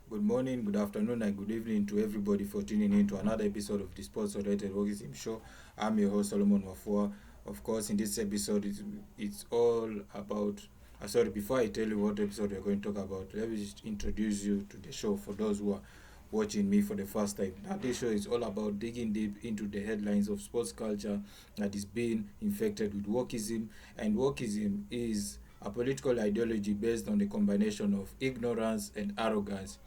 Good morning, good afternoon, and good evening to everybody for tuning in to another episode of the Sports Oriented Wokeism Show. I'm your host, Solomon Wafua. Of course, in this episode, it's all about. Sorry, before I tell you what episode we're going to talk about, let me just introduce you to the show for those who are watching me for the first time. Now, this show is all about digging deep into the headlines of sports culture that is being infected with wokeism. And wokeism is a political ideology based on the combination of ignorance and arrogance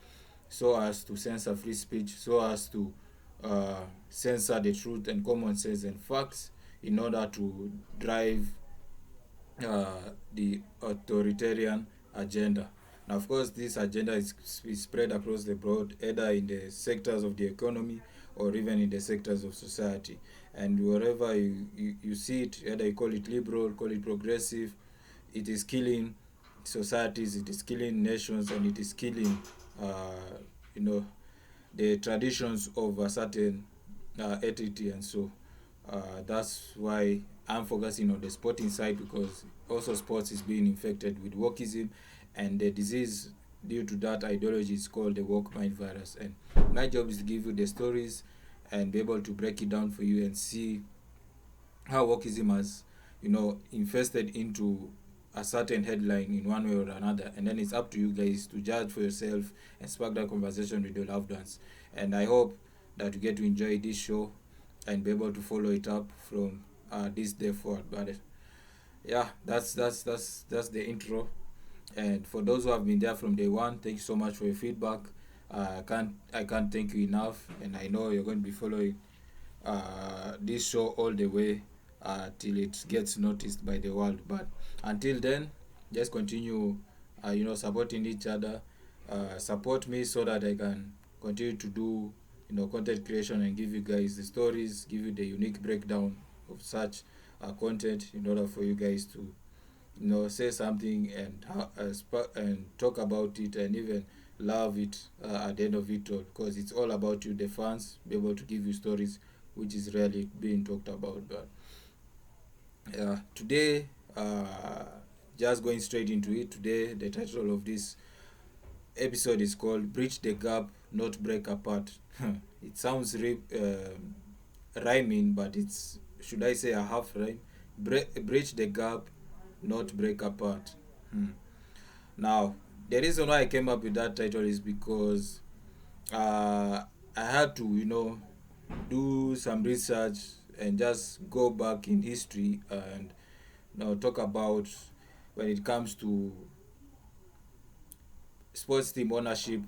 so as to censor free speech, so as to censor the truth and common sense and facts in order to drive the authoritarian agenda. Now, of course, this agenda is spread across the board, either in the sectors of the economy or even in the sectors of society. And wherever you see it, either you call it liberal, call it progressive, it is killing societies, it is killing nations, and it is killing, you know, the traditions of a certain entity. And so that's why I'm focusing on the sporting side, because also sports is being infected with wokeism, and the disease due to that ideology is called the woke mind virus. And my job is to give you the stories and be able to break it down for you and see how wokeism has, infested into a certain headline in one way or another, and then it's up to you guys to judge for yourself and spark that conversation with your loved ones. And I hope that you get to enjoy this show and be able to follow it up from this day forward. But yeah, that's the intro. And for those who have been there from day one, thank you so much for your feedback. I can't thank you enough, and I know you're going to be following this show all the way till it gets noticed by the world. But until then, just continue, supporting each other. Support me so that I can continue to do, content creation and give you guys the stories, give you the unique breakdown of such content in order for you guys to, say something and and talk about it and even love it at the end of it all, because it's all about you, the fans, be able to give you stories which is rarely being talked about. But today, just going straight into it, today the title of this episode is called Bridge the Gap, Not Break Apart. It sounds rhyming, but it's, should I say, a half rhyme. Bridge the gap, not break apart. Now, the reason why I came up with that title is because I had to, do some research and just go back in history and, talk about when it comes to sports team ownership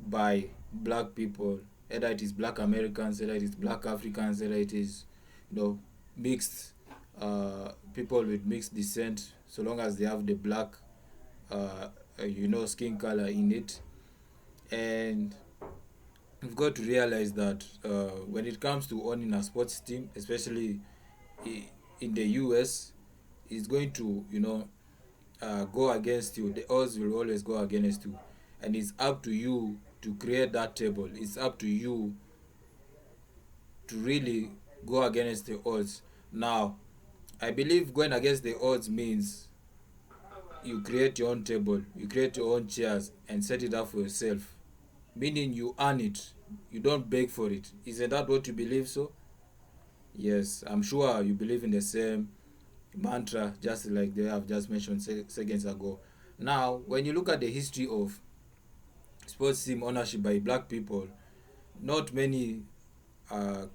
by black people, either it is black Americans, either it is black Africans, either it is, mixed people with mixed descent, so long as they have the black, skin color in it. And we've got to realize that when it comes to owning a sports team, especially in the US, it's going to, go against you. The odds will always go against you, and it's up to you to create that table. It's up to you to really go against the odds. Now, I believe going against the odds means you create your own table, you create your own chairs, and set it up for yourself. Meaning you earn it, you don't beg for it. Isn't that what you believe? So yes, I'm sure you believe in the same mantra, just like they have just mentioned seconds ago. Now, when you look at the history of sports team ownership by black people, not many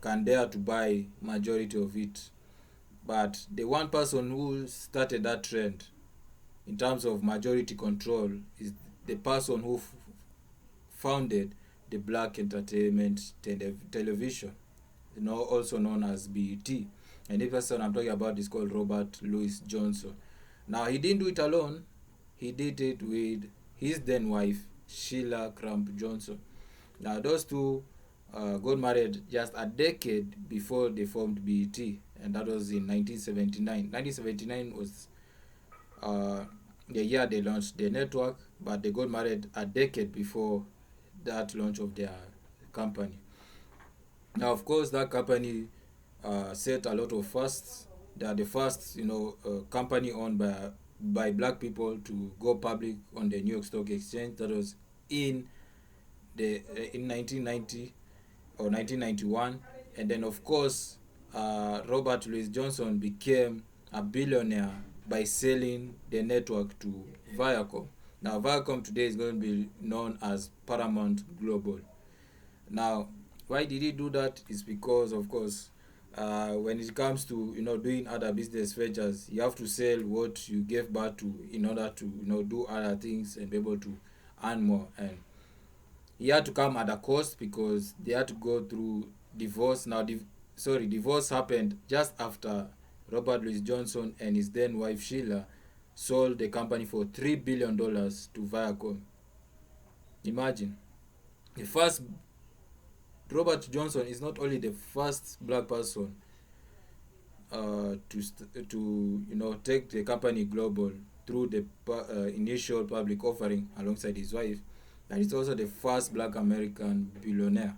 can dare to buy majority of it. But the one person who started that trend in terms of majority control is the person who founded the Black Entertainment Television, also known as BET. And the person I'm talking about is called Robert Louis Johnson. Now, he didn't do it alone. He did it with his then wife, Sheila Crump Johnson. Now, those two got married just a decade before they formed BET, and that was in 1979. 1979 was the year they launched the network, but they got married a decade before that launch of their company. Now, of course, that company set a lot of firsts. They are the first, company owned by black people to go public on the New York Stock Exchange. That was in in 1990 or 1991, and then of course Robert Louis Johnson became a billionaire by selling the network to Viacom. Now Viacom today is going to be known as Paramount Global. Now, why did he do that? Is because, of course, when it comes to doing other business ventures, you have to sell what you gave birth to in order to do other things and be able to earn more. And he had to come at a cost because they had to go through divorce. Now, divorce happened just after Robert Louis Johnson and his then wife Sheila sold the company for $3 billion to Viacom. Imagine, the first Robert Johnson is not only the first black person to take the company global through the initial public offering alongside his wife, but he's also the first black American billionaire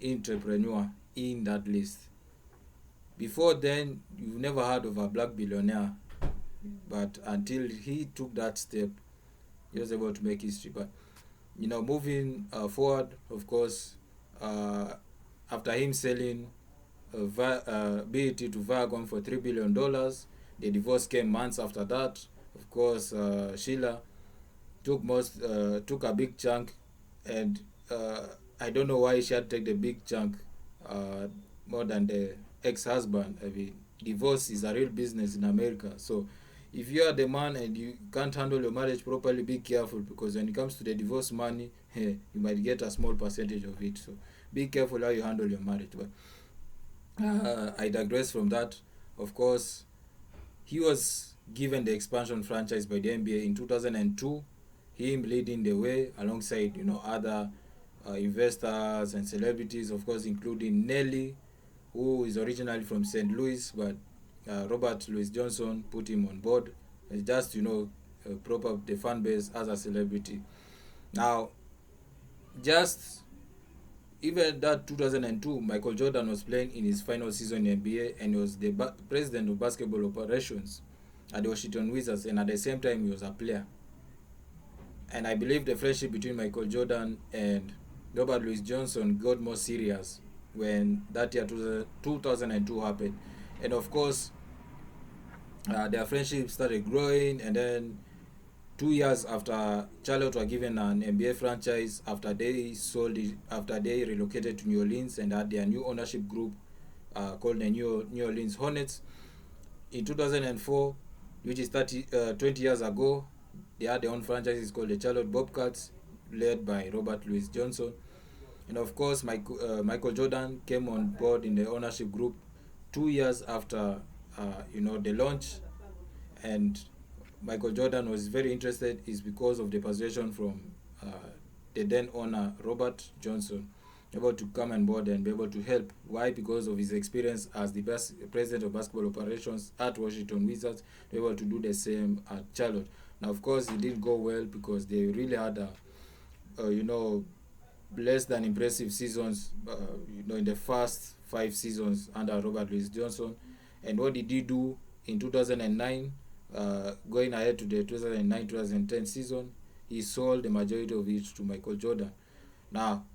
entrepreneur in that list. Before then, you've never heard of a black billionaire, but until he took that step, he was able to make history. But moving forward, of course, after him selling BET to Viacom for $3 billion, the divorce came months after that. Of course, Sheila took a big chunk, and I don't know why she had to take the big chunk more than the ex-husband. I mean, divorce is a real business in America. So if you are the man and you can't handle your marriage properly, be careful, because when it comes to the divorce money, you might get a small percentage of it. So be careful how you handle your marriage. But I digress from that. Of course, he was given the expansion franchise by the NBA in 2002, him leading the way alongside other investors and celebrities, of course, including Nelly, who is originally from St. Louis, but Robert Louis Johnson put him on board just prop up the fan base as a celebrity. Now, just even that 2002, Michael Jordan was playing in his final season in NBA, and he was the president of basketball operations at the Washington Wizards, and at the same time he was a player. And I believe the friendship between Michael Jordan and Robert Louis Johnson got more serious when that year 2002 happened. And of course, their friendship started growing, and then 2 years after Charlotte were given an NBA franchise, after they relocated to New Orleans and had their new ownership group called the New Orleans Hornets. In 2004, which is 20 years ago, they had their own franchises called the Charlotte Bobcats, led by Robert Louis Johnson. And of course, Michael Jordan came on board in the ownership group 2 years after the launch. And Michael Jordan was very interested is because of the persuasion from the then owner Robert Johnson, able to come on board and be able to help. Why? Because of his experience as the president of basketball operations at Washington Wizards, able to do the same at Charlotte. Now, of course, it didn't go well because they really had less than impressive seasons, in the first 5 seasons under Robert Louis Johnson. And what did he do in 2009? Going ahead to the 2009-2010 season, he sold the majority of it to Michael Jordan. Now,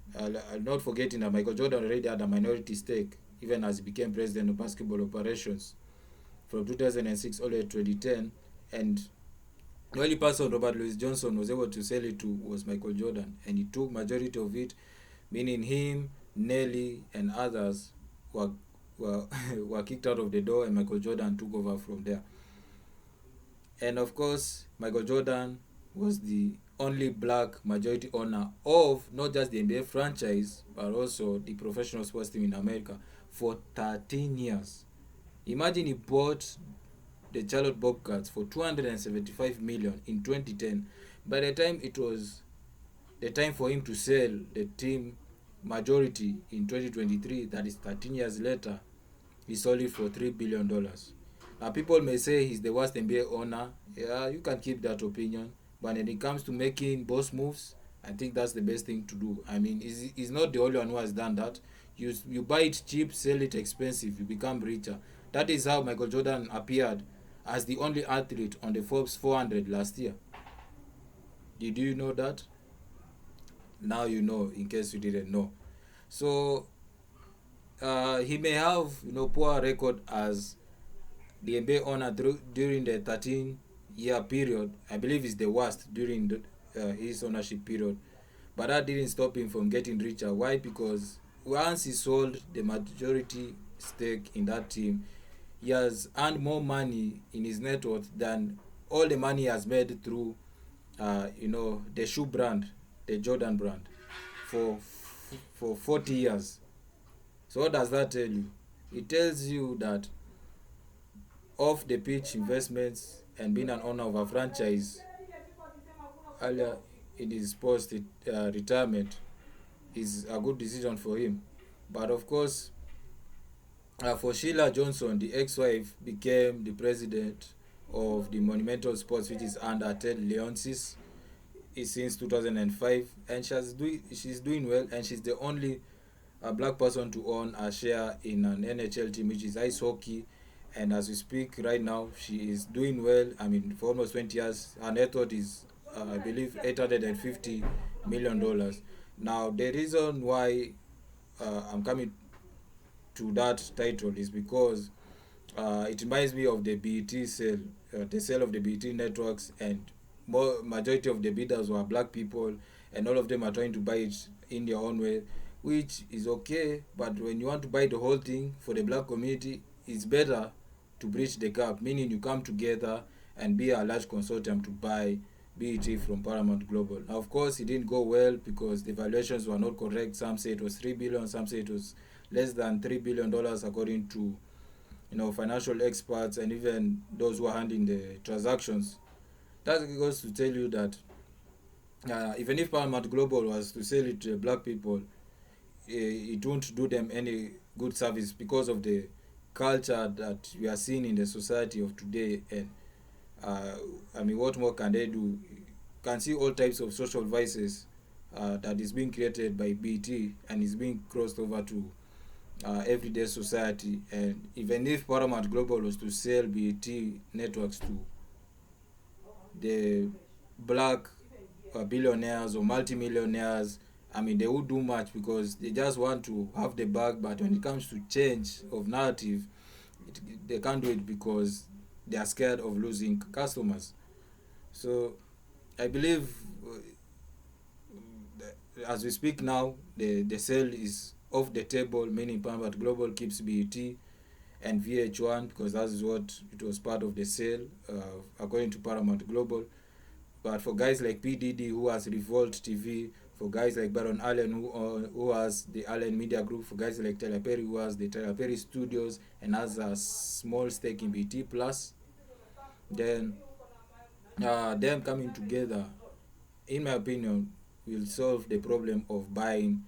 not forgetting that Michael Jordan already had a minority stake, even as he became president of basketball operations from 2006 all the way to 2010. And the only person Robert Louis Johnson was able to sell it to was Michael Jordan, and he took majority of it, meaning him, Nelly, and others were were kicked out of the door, and Michael Jordan took over from there. And of course, Michael Jordan was the only black majority owner of not just the NBA franchise, but also the professional sports team in America for 13 years. Imagine he bought the Charlotte Bobcats for $275 million in 2010. By the time it was the time for him to sell the team majority in 2023, that is 13 years later, he sold it for $3 billion. Now, people may say he's the worst NBA owner. Yeah, you can keep that opinion. But when it comes to making boss moves, I think that's the best thing to do. I mean, he's not the only one who has done that. You buy it cheap, sell it expensive, you become richer. That is how Michael Jordan appeared as the only athlete on the Forbes 400 last year. Did you know that? Now you know, in case you didn't know. So he may have poor record as the NBA owner during the 13-year period. I believe is the worst during his ownership period. But that didn't stop him from getting richer. Why? Because once he sold the majority stake in that team, he has earned more money in his net worth than all the money he has made through, the shoe brand, the Jordan brand, for 40 years. So what does that tell you? It tells you that off the pitch investments and being an owner of a franchise earlier in his post retirement is a good decision for him. But of course, for Sheila Johnson, the ex-wife became the president of the Monumental Sports, which is under Ted Leonsis, since 2005, and she's doing well, and she's the only black person to own a share in an NHL team, which is ice hockey. And as we speak right now, she is doing well. I mean, for almost 20 years, her net worth is, I believe, $850 million. Now, the reason why I'm coming to that title is because it reminds me of the BET sale, the sale of the BET networks, and majority of the bidders were black people, and all of them are trying to buy it in their own way, which is okay. But when you want to buy the whole thing for the black community, it's better to bridge the gap, meaning you come together and be a large consortium to buy BET from Paramount Global. Now, of course, it didn't go well because the valuations were not correct. Some say it was 3 billion, some say it was less than $3 billion, according to financial experts and even those who are handling the transactions. That goes to tell you that even if Paramount Global was to sell it to black people, it won't do them any good service because of the culture that we are seeing in the society of today. And what more can they do? You can see all types of social vices that is being created by BT and is being crossed over to everyday society. And even if Paramount Global was to sell BT networks to the black billionaires or multimillionaires, they would do much because they just want to have the bag. But when it comes to change of narrative, they can't do it because they are scared of losing customers. So I believe as we speak now, the sale is off the table, meaning Paramount Global keeps BET and VH1 because that is what it was part of the sale, according to Paramount Global. But for guys like P. Diddy, who has Revolt TV, for guys like Baron Allen, who has the Allen Media Group, for guys like Tyler Perry, who has the Tyler Perry Studios and has a small stake in BT Plus, then them coming together, in my opinion, will solve the problem of buying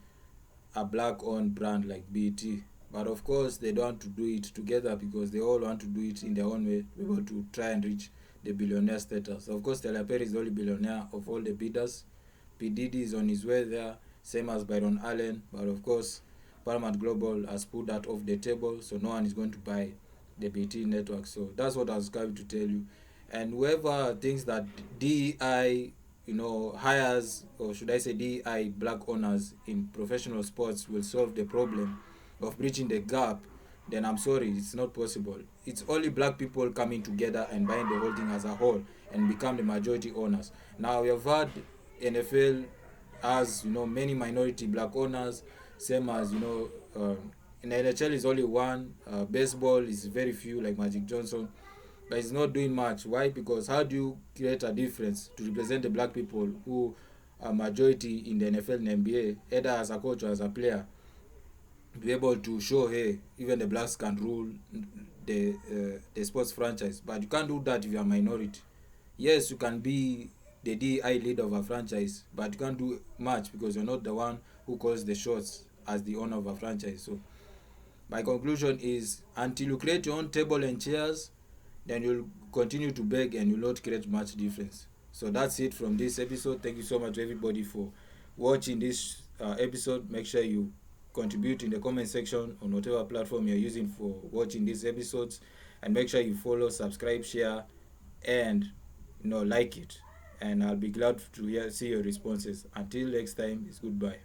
a black-owned brand like BT. But of course, they don't want to do it together because they all want to do it in their own way, able to try and reach the billionaire status. Of course, Tyler Perry is the only billionaire of all the bidders. P. Diddy is on his way there, same as Byron Allen. But of course, Paramount Global has put that off the table, so no one is going to buy the BT network. So that's what I was coming to tell you. And whoever thinks that DEI, hires, or should I say DEI, black owners in professional sports will solve the problem of bridging the gap, then I'm sorry, it's not possible. It's only black people coming together and buying the whole thing as a whole and become the majority owners. Now we have had NFL as many minority black owners, same as in NHL is only one. Baseball is very few, like Magic Johnson, but it's not doing much. Why? Because how do you create a difference to represent the black people who are majority in the NFL and NBA, either as a coach or as a player, be able to show, hey, even the blacks can rule the sports franchise. But you can't do that if you're a minority. Yes, you can be the DI leader of a franchise, but you can't do much because you're not the one who calls the shots as the owner of a franchise. So my conclusion is, until you create your own table and chairs, then you'll continue to beg and you'll not create much difference. So that's it from this episode. Thank you so much everybody for watching this episode. Make sure you contribute in the comment section on whatever platform you're using for watching these episodes, and make sure you follow, subscribe, share, and like it. and I'll be glad to see your responses. Until next time, it's goodbye.